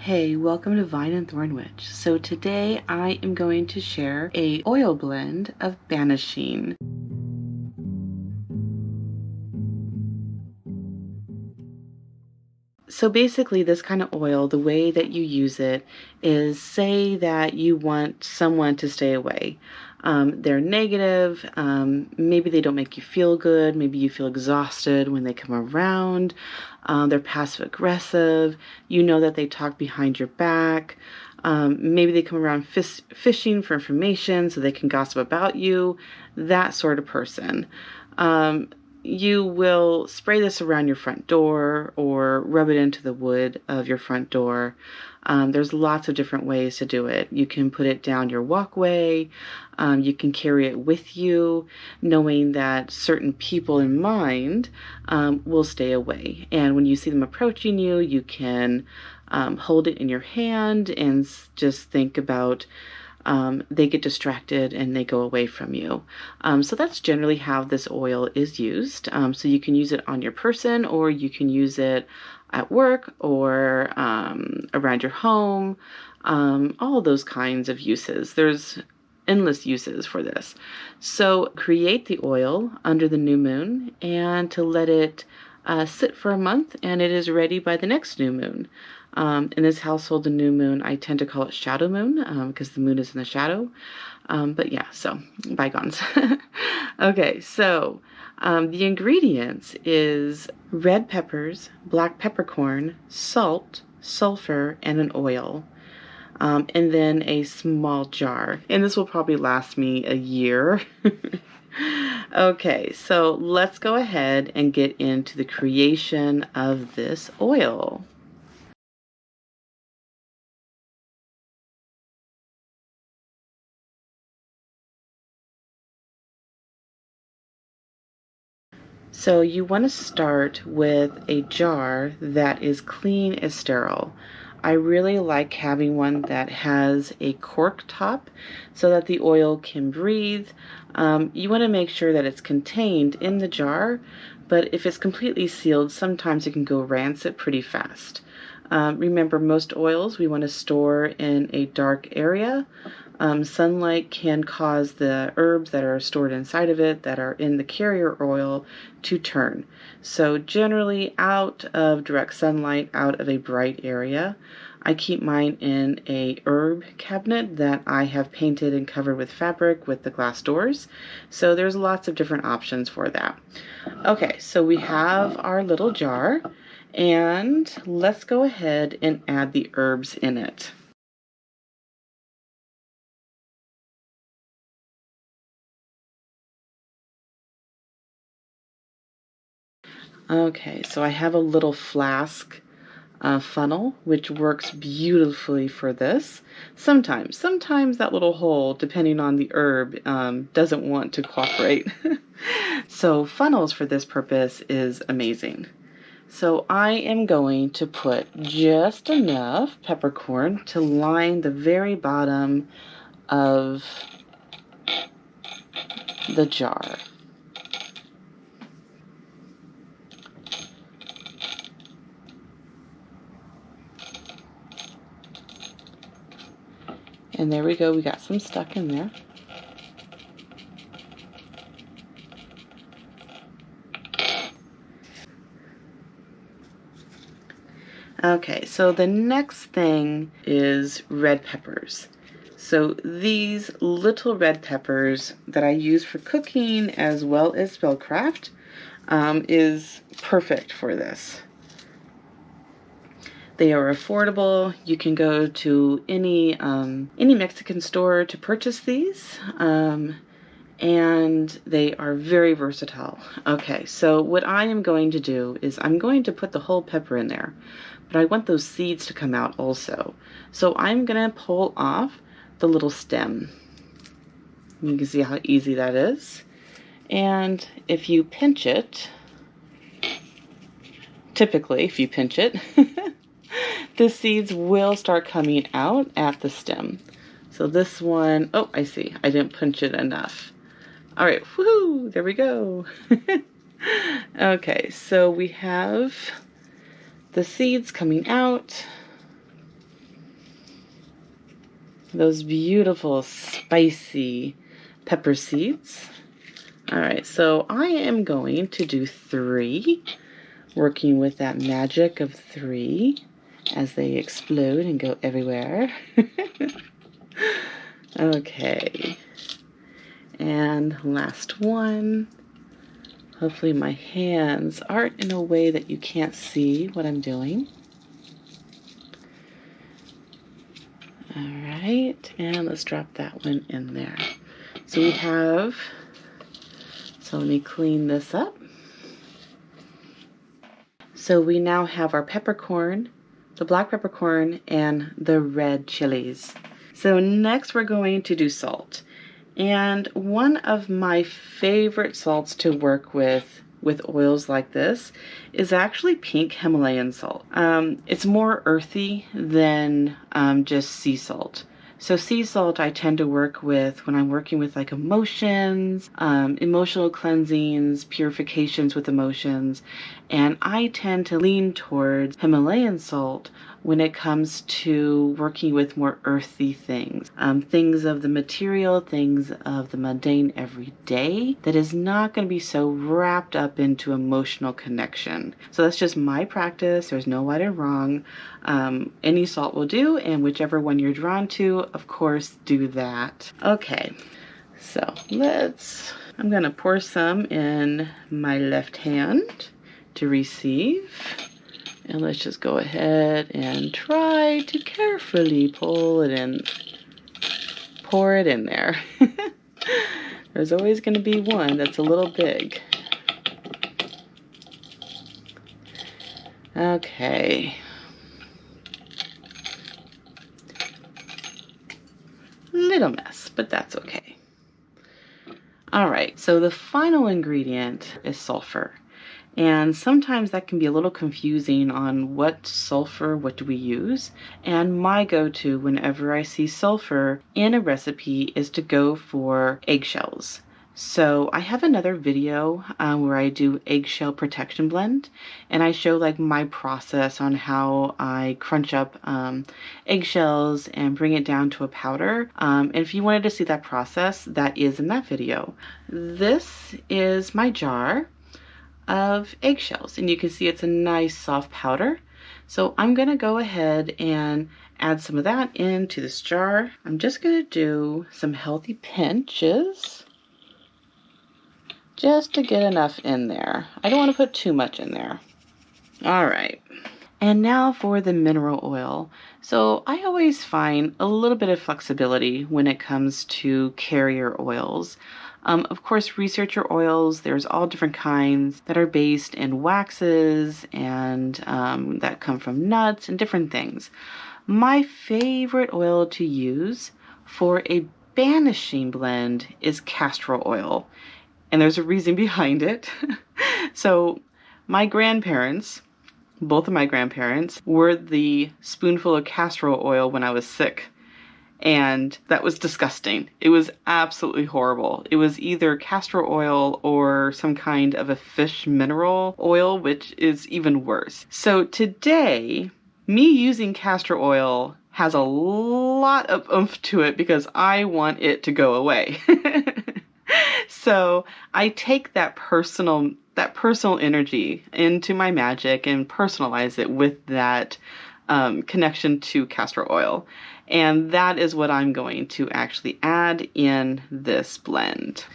Hey, welcome to Vine and Thorn Witch. So today I am going to share a oil blend of Banishing. So basically this kind of oil, the way that you use it is, say that you want someone to stay away. They're negative, maybe they don't make you feel good, maybe you feel exhausted when they come around, they're passive aggressive, you know that they talk behind your back, maybe they come around fishing for information so they can gossip about you, that sort of person. You will spray this around your front door or rub it into the wood of your front door. There's lots of different ways to do it. You can put it down your walkway. You can carry it with you, knowing that certain people in mind will stay away. And when you see them approaching you, you can hold it in your hand and just think about they get distracted and they go away from you. So that's generally how this oil is used. So you can use it on your person, or you can use it at work or around your home, all those kinds of uses. There's endless uses for this. So create the oil under the new moon and to let it sit for a month, and it is ready by the next new moon. In this household, the new moon, I tend to call it shadow moon because the moon is in the shadow. But yeah, so bygones. Okay, so the ingredients is red peppers, black peppercorn, salt, sulfur, and an oil. And then a small jar. And this will probably last me a year. Okay, so let's go ahead and get into the creation of this oil. So you want to start with a jar that is clean and sterile. I really like having one that has a cork top so that the oil can breathe. You want to make sure that it's contained in the jar, but if it's completely sealed, sometimes it can go rancid pretty fast. Remember, most oils we want to store in a dark area. Sunlight can cause the herbs that are stored inside of it that are in the carrier oil to turn. So generally out of direct sunlight, out of a bright area. I keep mine in a herb cabinet that I have painted and covered with fabric with the glass doors. So there's lots of different options for that. Okay, so we have our little jar, and let's go ahead and add the herbs in it. Okay, so I have a little flask funnel, which works beautifully for this. Sometimes that little hole, depending on the herb, doesn't want to cooperate. So funnels for this purpose is amazing. So I am going to put just enough peppercorn to line the very bottom of the jar. And there we go, we got some stuck in there. Okay, so the next thing is red peppers. So these little red peppers that I use for cooking as well as spellcraft is perfect for this. They are affordable. You can go to any Mexican store to purchase these, and they are very versatile. Okay, so what I am going to do is I'm going to put the whole pepper in there, but I want those seeds to come out also. So I'm going to pull off the little stem. You can see how easy that is. And if you pinch it, typically if you pinch it, the seeds will start coming out at the stem. So this one, oh, I see, I didn't pinch it enough. All right, woohoo, there we go. Okay, so we have the seeds coming out. those beautiful spicy pepper seeds. All right, so I am going to do 3, working with that magic of 3 as they explode and go everywhere. Okay, and last one. Hopefully my hands aren't in a way that you can't see what I'm doing. All right, and let's drop that one in there. So we have, so let me clean this up. So we now have our peppercorn, the black peppercorn, and the red chilies. So next we're going to do salt. And one of my favorite salts to work with oils like this is actually pink Himalayan salt. It's more earthy than just sea salt. So sea salt I tend to work with when I'm working with like emotions, emotional cleansings, purifications with emotions, and I tend to lean towards Himalayan salt when it comes to working with more earthy things. Things of the material, things of the mundane everyday that is not going to be so wrapped up into emotional connection. So that's just my practice. There's no right or wrong. Any salt will do, and whichever one you're drawn to, of course, do that. Okay, so I'm going to pour some in my left hand to receive. And let's just go ahead and try to carefully pull it in, pour it in there. There's always going to be one that's a little big. Okay. Little mess, but that's okay. All right, so the final ingredient is sulfur. And sometimes that can be a little confusing on what sulfur, what do we use? And my go-to whenever I see sulfur in a recipe is to go for eggshells. So I have another video where I do eggshell protection blend, and I show like my process on how I crunch up eggshells and bring it down to a powder. And if you wanted to see that process, that is in that video. This is my jar of eggshells, and you can see it's a nice soft powder. So I'm gonna go ahead and add some of that into this jar. I'm just gonna do some healthy pinches just to get enough in there. I don't want to put too much in there. All right, and now for the mineral oil. So I always find a little bit of flexibility when it comes to carrier oils. Of course, research your oils. There's all different kinds that are based in waxes and that come from nuts and different things. My favorite oil to use for a banishing blend is castor oil, and there's a reason behind it. So my grandparents, both of my grandparents, were the spoonful of castor oil when I was sick. And that was disgusting. It was absolutely horrible. It was either castor oil or some kind of a fish mineral oil, which is even worse. So today, me using castor oil has a lot of oomph to it because I want it to go away. So I take that personal energy into my magic and personalize it with that connection to castor oil. And that is what I'm going to actually add in this blend.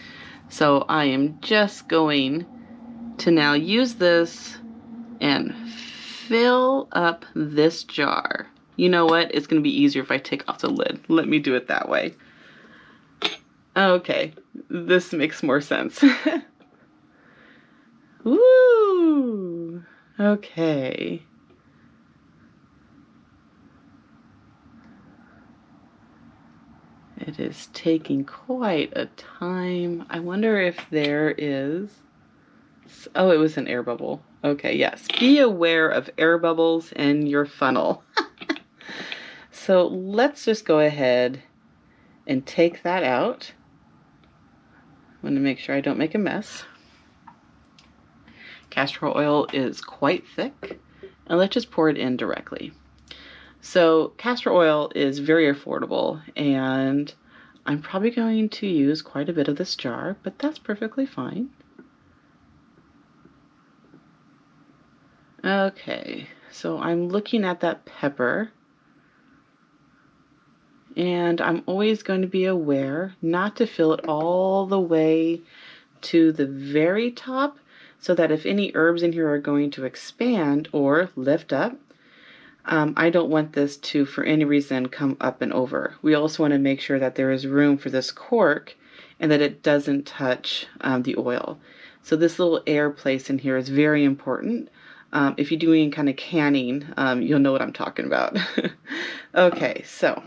So I am just going to now use this and fill up this jar. You know what? It's going to be easier if I take off the lid. Let me do it that way. Okay, this makes more sense. Woo! Okay. It is taking quite a time. I wonder if there is... Oh, it was an air bubble. Okay, yes. Be aware of air bubbles in your funnel. So let's just go ahead and take that out. I want to make sure I don't make a mess. Castor oil is quite thick, and let's just pour it in directly. So castor oil is very affordable, and I'm probably going to use quite a bit of this jar, but that's perfectly fine. Okay, so I'm looking at that pepper, and I'm always going to be aware not to fill it all the way to the very top, so that if any herbs in here are going to expand or lift up, I don't want this to, for any reason, come up and over. We also want to make sure that there is room for this cork and that it doesn't touch the oil. So this little air place in here is very important. If you're doing kind of canning, you'll know what I'm talking about. Okay, so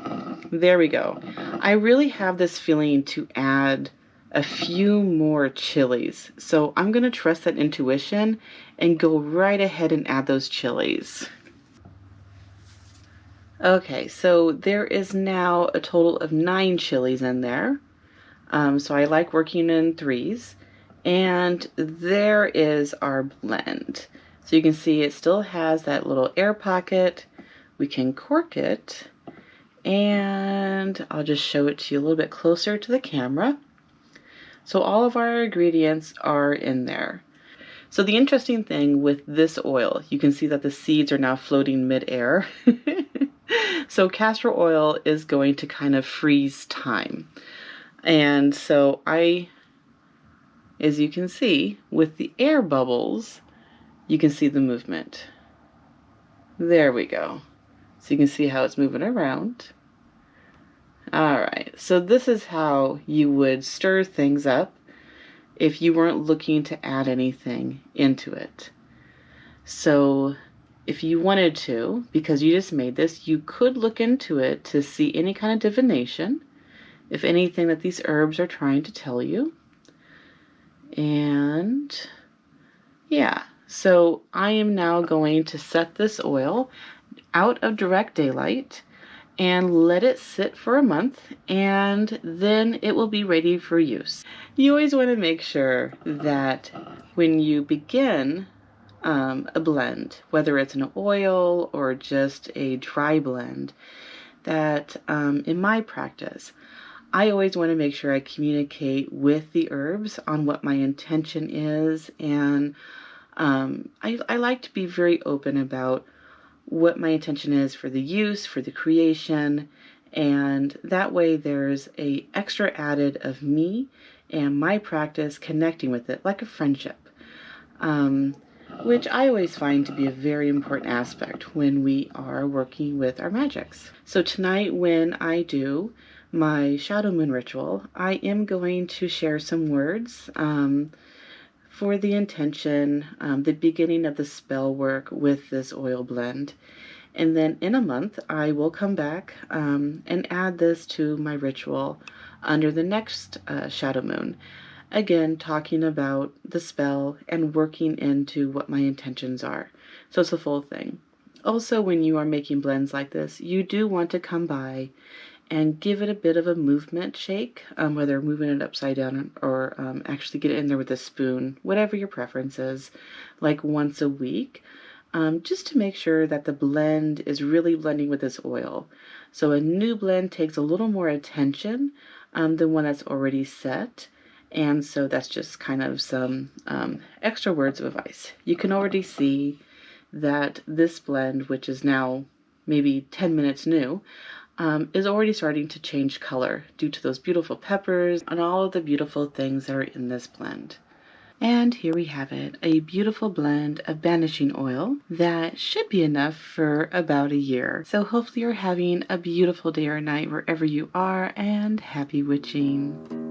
there we go. I really have this feeling to add a few more chilies. So I'm going to trust that intuition and go right ahead and add those chilies. Okay, so there is now a total of 9 chilies in there. So I like working in threes. And there is our blend. So you can see it still has that little air pocket. We can cork it. And I'll just show it to you a little bit closer to the camera. So all of our ingredients are in there. So the interesting thing with this oil, you can see that the seeds are now floating mid-air. So castor oil is going to kind of freeze time. And so as you can see, with the air bubbles, you can see the movement. There we go. So you can see how it's moving around. All right, so this is how you would stir things up if you weren't looking to add anything into it. So if you wanted to, because you just made this, you could look into it to see any kind of divination, if anything that these herbs are trying to tell you. And yeah, so I am now going to set this oil out of direct daylight and let it sit for a month, and then it will be ready for use. You always want to make sure that when you begin a blend, whether it's an oil or just a dry blend, that in my practice, I always want to make sure I communicate with the herbs on what my intention is, and I like to be very open about what my intention is for the use, for the creation, and that way there's a extra added of me and my practice connecting with it like a friendship, which I always find to be a very important aspect when we are working with our magics. So tonight when I do my shadow moon ritual, I am going to share some words for the intention, the beginning of the spell work with this oil blend. And then in a month, I will come back and add this to my ritual under the next shadow moon. Again, talking about the spell and working into what my intentions are. So it's the full thing. Also, when you are making blends like this, you do want to come by and give it a bit of a movement shake, whether moving it upside down or actually get it in there with a spoon, whatever your preference is, like once a week, just to make sure that the blend is really blending with this oil. So a new blend takes a little more attention than one that's already set, and so that's just kind of some extra words of advice. You can already see that this blend, which is now maybe 10 minutes new, is already starting to change color due to those beautiful peppers and all of the beautiful things that are in this blend. And here we have it, a beautiful blend of banishing oil that should be enough for about a year. So hopefully you're having a beautiful day or night wherever you are, and happy witching.